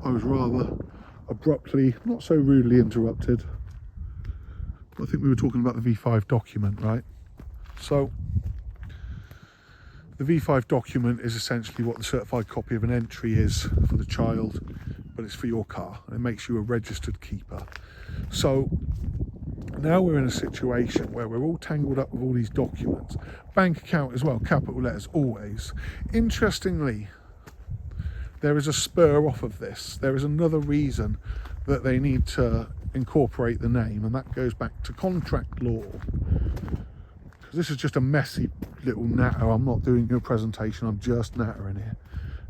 I was rather abruptly, not so rudely interrupted. But I think we were talking about the V5 document, right? So the V5 document is essentially what the certified copy of an entry is for the child, but it's for your car. It makes you a registered keeper. So now we're in a situation where we're all tangled up with all these documents. Bank account as well, capital letters always. Interestingly, there is a spur off of this. There is another reason that they need to incorporate the name, and that goes back to contract law. Because this is just a messy little natter. I'm not doing your presentation, I'm just nattering here.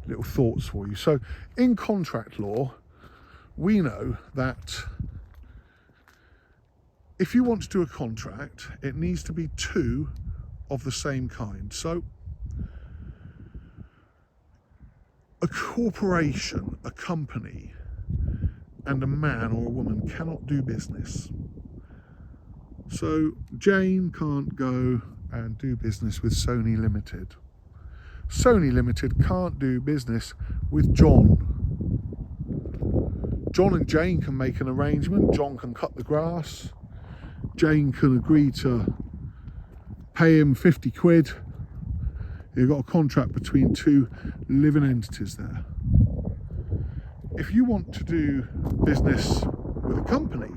Little thoughts for you. So in contract law, we know that if you want to do a contract, it needs to be two of the same kind. So a corporation, a company, and a man or a woman cannot do business. So Jane can't go and do business with Sony Limited. Sony Limited can't do business with John. John and Jane can make an arrangement. John can cut the grass. Jane can agree to pay him 50 quid. You've got a contract between two living entities there. If you want to do business with a company,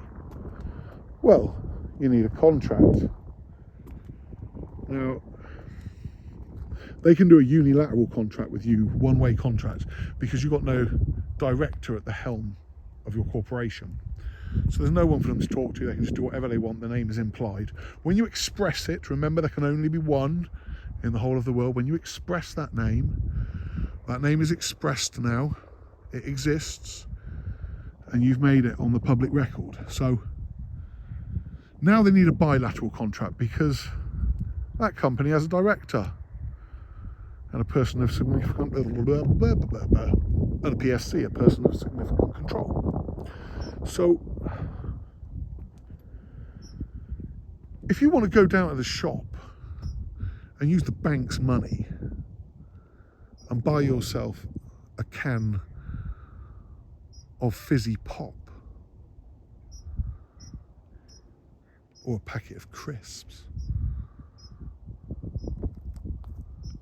well, you need a contract. Now, they can do a unilateral contract with you, one-way contract, because you've got no director at the helm of your corporation. So there's no one for them to talk to. They can just do whatever they want. The name is implied. When you express it, remember there can only be one in the whole of the world. When you express that name is expressed now. It exists, and you've made it on the public record. So now they need a bilateral contract because that company has a director and a person of significant and a PSC, a person of significant control. So if you want to go down to the shop and use the bank's money and buy yourself a can of fizzy pop or a packet of crisps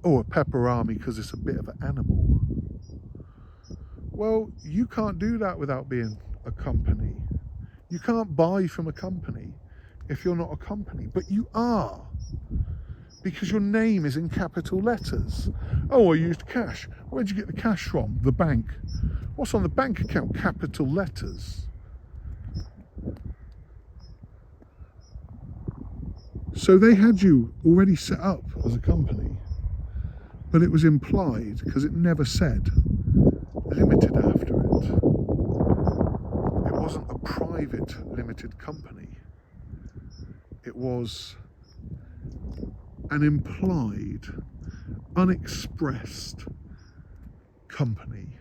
or a pepperami because it's a bit of an animal, well, you can't do that without being a company. You can't buy from a company if you're not a company, but you are, because your name is in capital letters. Oh, I used cash. Where'd you get the cash from? The bank. What's on the bank account? Capital letters. So they had you already set up as a company, but it was implied because it never said limited after it. It wasn't a private limited company. It was an implied, unexpressed company.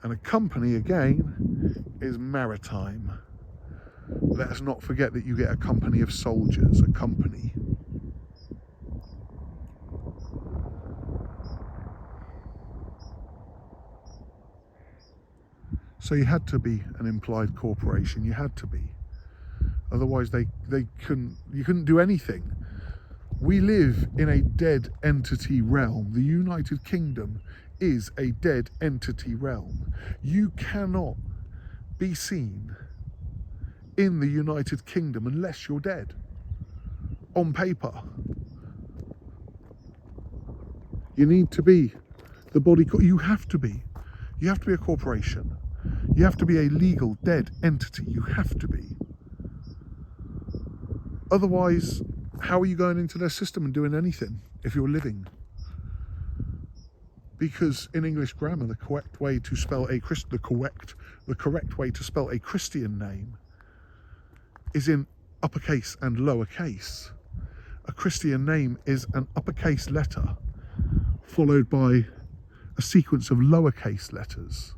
And a company, again, is maritime. Let us not forget that you get a company of soldiers, a company. So you had to be an implied corporation, you had to be. Otherwise you couldn't do anything. We live in a dead entity realm. The United Kingdom is a dead entity realm. You cannot be seen in the United Kingdom unless you're dead. On paper. You need to be the body, you have to be. You have to be a corporation. You have to be a legal dead entity. You have to be. Otherwise, how are you going into their system and doing anything if you're living? Because in English grammar, the correct way to spell a Christian name is in uppercase and lowercase. A Christian name is an uppercase letter followed by a sequence of lowercase letters.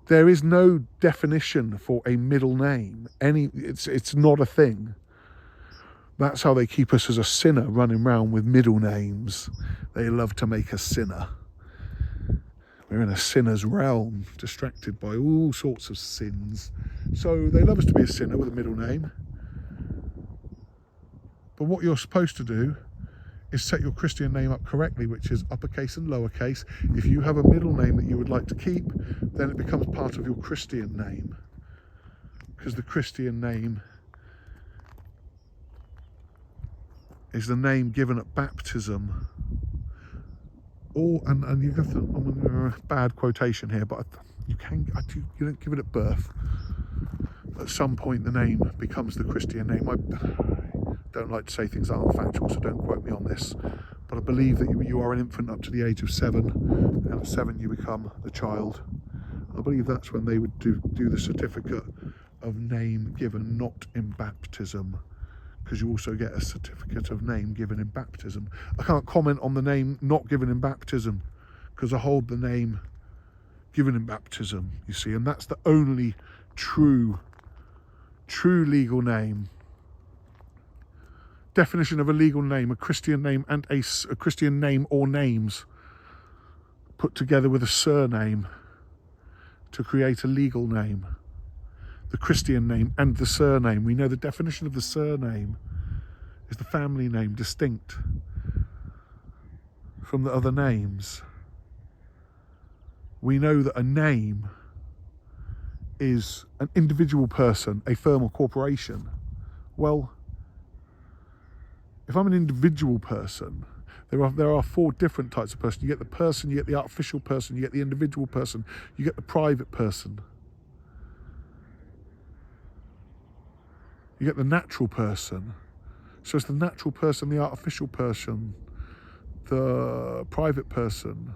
There is no definition for a middle name. It's not a thing. That's how they keep us as a sinner, running around with middle names. They love to make us sinner. We're in a sinner's realm, distracted by all sorts of sins. So they love us to be a sinner with a middle name. But what you're supposed to do is set your Christian name up correctly, which is uppercase and lowercase. If you have a middle name that you would like to keep, then it becomes part of your Christian name. Because the Christian name is the name given at baptism. And you have to, bad quotation here, but you don't give it at birth. At some point the name becomes the Christian name. I don't like to say things that aren't factual, so don't quote me on this, but I believe that you are an infant up to the age of 7, and at 7 you become the child. I believe that's when they would do the certificate of name given, not in baptism, because you also get a certificate of name given in baptism. I can't comment on the name not given in baptism, because I hold the name given in baptism, you see, and that's the only true legal name. Definition of a legal name: a Christian name and a Christian name or names put together with a surname to create a legal name. The Christian name and the surname. We know the definition of the surname is the family name distinct from the other names. We know that a name is an individual person, a firm or corporation. Well, if I'm an individual person, there are 4 different types of person. You get the person, you get the artificial person, you get the individual person, you get the private person. You get the natural person. So it's the natural person, the artificial person, the private person,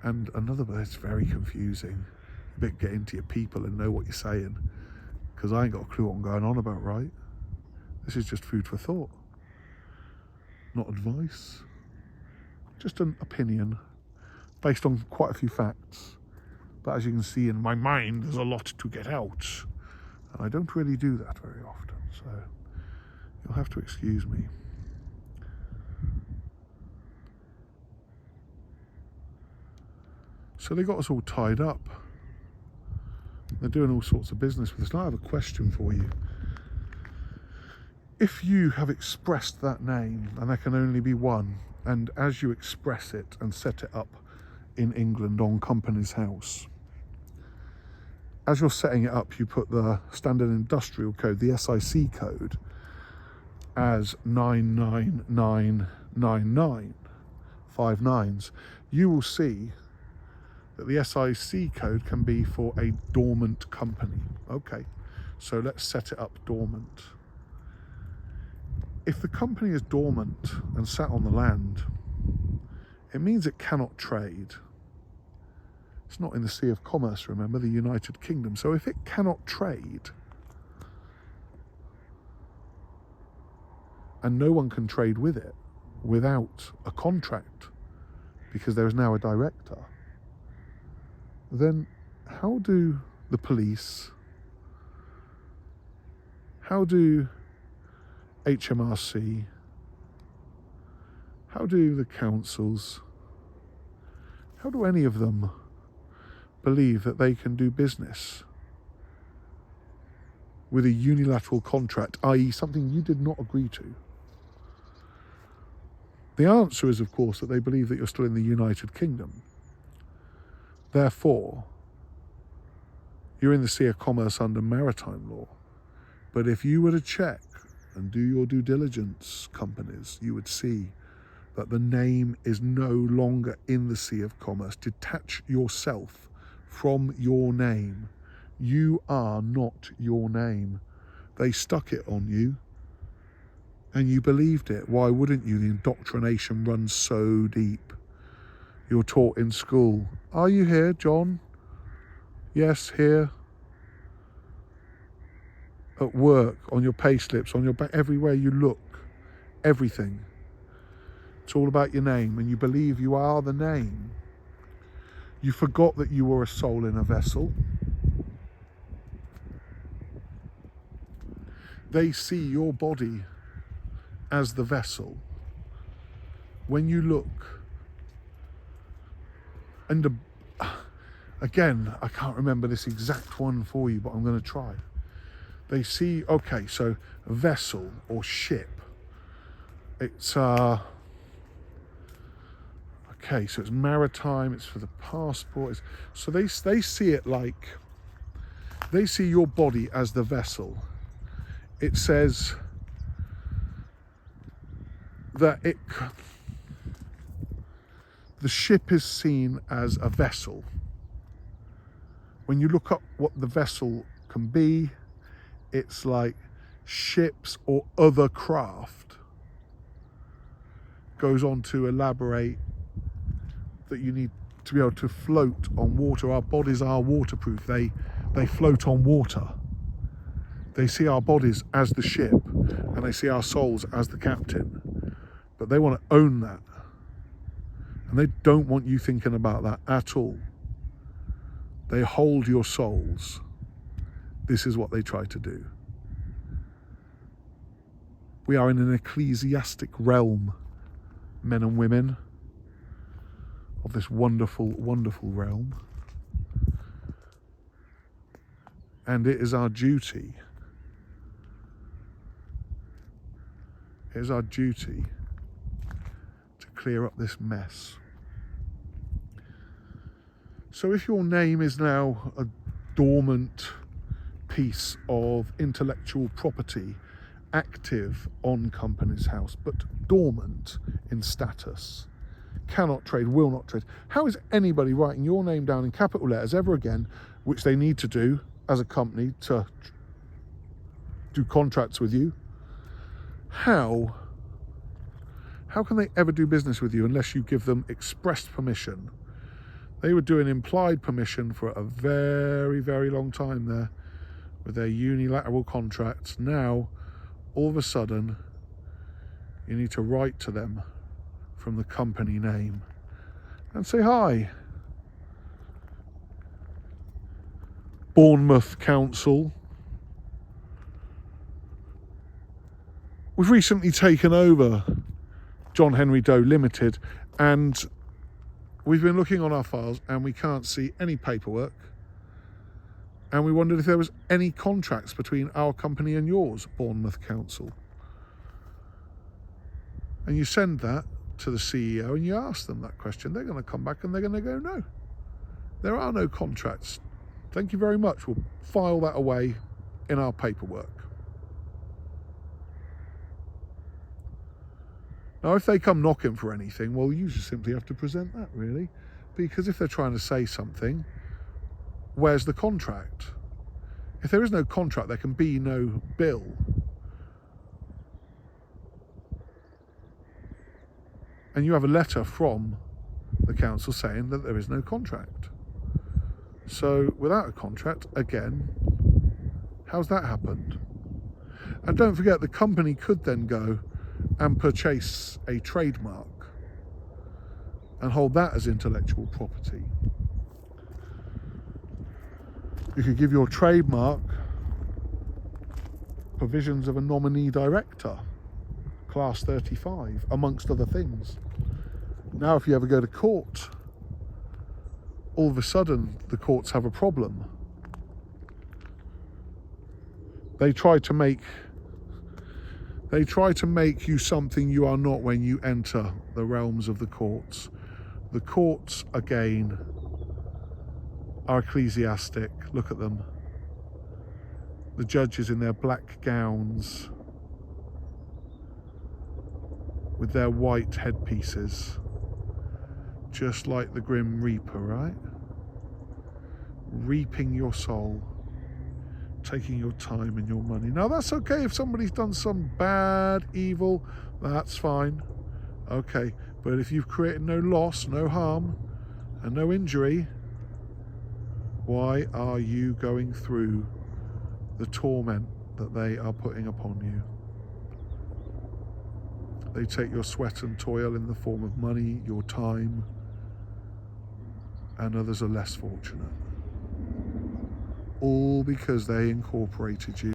and another one. It's very confusing. You better get into your people and know what you're saying, because I ain't got a clue what I'm going on about, right? This is just food for thought, not advice, just an opinion based on quite a few facts. But as you can see in my mind, there's a lot to get out, and I don't really do that very often, so you'll have to excuse me. So they got us all tied up. They're doing all sorts of business with us. Now I have a question for you. If you have expressed that name, and there can only be one, and as you express it and set it up in England on Companies House, as you're setting it up, you put the standard industrial code, the SIC code, as 99999, 5 nines. You will see that the SIC code can be for a dormant company. Okay, so let's set it up dormant. If the company is dormant and sat on the land, it means it cannot trade. It's not in the Sea of Commerce, remember, the United Kingdom. So if it cannot trade, and no one can trade with it without a contract, because there is now a director, then how do the police, how do HMRC, how do the councils, how do any of them believe that they can do business with a unilateral contract, i.e. something you did not agree to? The answer is, of course, that they believe that you're still in the United Kingdom. Therefore, you're in the Sea of Commerce under maritime law. But if you were to check and do your due diligence, companies, you would see that the name is no longer in the Sea of Commerce. Detach yourself from your name. You are not your name. They stuck it on you, and you believed it. Why wouldn't you? The indoctrination runs so deep. You're taught in school. Are you here, John? Yes, here. At work, on your pay slips, on your back, everywhere you look, everything. It's all about your name, and you believe you are the name. You forgot that you were a soul in a vessel. They see your body as the vessel. When you look And again, I can't remember this exact one for you, but I'm going to try. They see, okay, so a vessel or ship. It's okay, so it's maritime. It's for the passport. So they see it like, they see your body as the vessel. It says that the ship is seen as a vessel. When you look up what the vessel can be, it's like ships or other craft. Goes on to elaborate that you need to be able to float on water. Our bodies are waterproof. They float on water. They see our bodies as the ship, and they see our souls as the captain. But they want to own that. And they don't want you thinking about that at all. They hold your souls. This is what they try to do. We are in an ecclesiastic realm, men and women, of this wonderful, wonderful realm. And it is our duty, to clear up this mess. So if your name is now a dormant piece of intellectual property, active on Companies House, but dormant in status, cannot trade, will not trade, how is anybody writing your name down in capital letters ever again, which they need to do as a company to do contracts with you? How can they ever do business with you unless you give them express permission? They were doing implied permission for a very, very long time there with their unilateral contracts. Now, all of a sudden, you need to write to them from the company name and say, hi, Bournemouth Council. We've recently taken over John Henry Doe Limited, and we've been looking on our files and we can't see any paperwork, and we wondered if there was any contracts between our company and yours, Bournemouth Council. And you send that to the CEO and you ask them that question. They're going to come back and they're going to go, no, there are no contracts. Thank you very much. We'll file that away in our paperwork. Now, if they come knocking for anything, well, you just simply have to present that, really. Because if they're trying to say something, where's the contract? If there is no contract, there can be no bill. And you have a letter from the council saying that there is no contract. So without a contract, again, how's that happened? And don't forget, the company could then go and purchase a trademark and hold that as intellectual property. You could give your trademark provisions of a nominee director, class 35, amongst other things. Now, if you ever go to court, all of a sudden the courts have a problem. They try to make you something you are not when you enter the realms of the courts. The courts, again, are ecclesiastic. Look at them. The judges in their black gowns with their white headpieces, just like the Grim Reaper, right? Reaping your soul, taking your time and your money. Now, that's okay if somebody's done some bad, evil, that's fine. Okay, but if you've created no loss, no harm, and no injury, why are you going through the torment that they are putting upon you? They take your sweat and toil in the form of money, your time, and others are less fortunate. All because they incorporated you